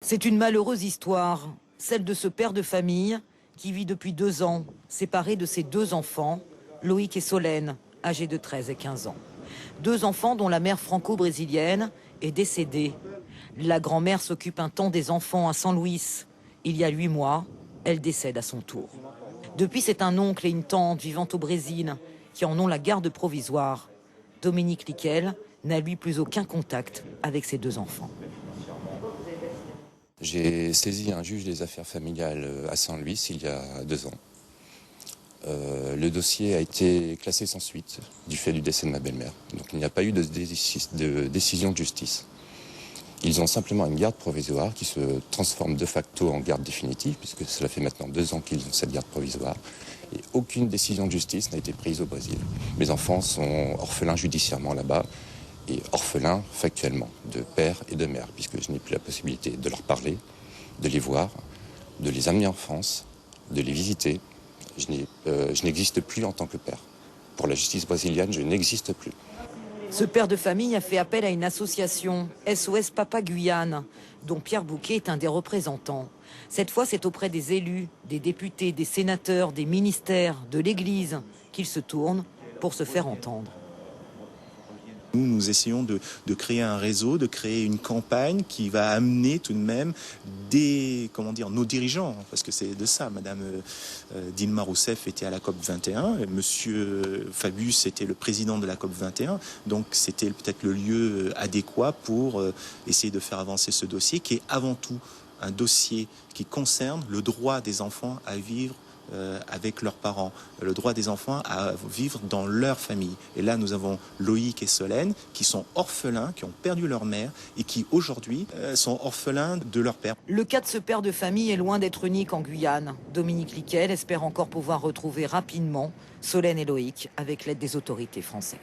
C'est une malheureuse histoire, celle de ce père de famille qui vit depuis 2 ans, séparé de ses 2 enfants, Loïc et Solène, âgés de 13 et 15 ans. 2 enfants dont la mère franco-brésilienne est décédée. La grand-mère s'occupe un temps des enfants à San Luis. Il y a 8 mois, elle décède à son tour. Depuis, c'est un oncle et une tante vivant au Brésil qui en ont la garde provisoire. Dominique Liquel n'a lui plus aucun contact avec ses 2 enfants. J'ai saisi un juge des affaires familiales à Saint-Louis il y a 2 ans. Le dossier a été classé sans suite du fait du décès de ma belle-mère. Donc il n'y a pas eu de décision de justice. Ils ont simplement une garde provisoire qui se transforme de facto en garde définitive, puisque cela fait maintenant 2 ans qu'ils ont cette garde provisoire. Et aucune décision de justice n'a été prise au Brésil. Mes enfants sont orphelins judiciairement là-bas et orphelins factuellement de père et de mère, puisque je n'ai plus la possibilité de leur parler, de les voir, de les amener en France, de les visiter. Je n'existe plus en tant que père. Pour la justice brésilienne, je n'existe plus. Ce père de famille a fait appel à une association, SOS Papa Guyane, dont Pierre Bouquet est un des représentants. Cette fois, c'est auprès des élus, des députés, des sénateurs, des ministères, de l'Église qu'il se tourne pour se faire entendre. Nous essayons de créer un réseau, de créer une campagne qui va amener tout de même nos dirigeants, parce que c'est de ça. Madame Dilma Rousseff était à la COP 21, Monsieur Fabius était le président de la COP 21, donc c'était peut-être le lieu adéquat pour essayer de faire avancer ce dossier, qui est avant tout un dossier qui concerne le droit des enfants à vivre avec leurs parents, le droit des enfants à vivre dans leur famille. Et là, nous avons Loïc et Solène qui sont orphelins, qui ont perdu leur mère et qui aujourd'hui sont orphelins de leur père. Le cas de ce père de famille est loin d'être unique en Guyane. Dominique Liquel espère encore pouvoir retrouver rapidement Solène et Loïc avec l'aide des autorités françaises.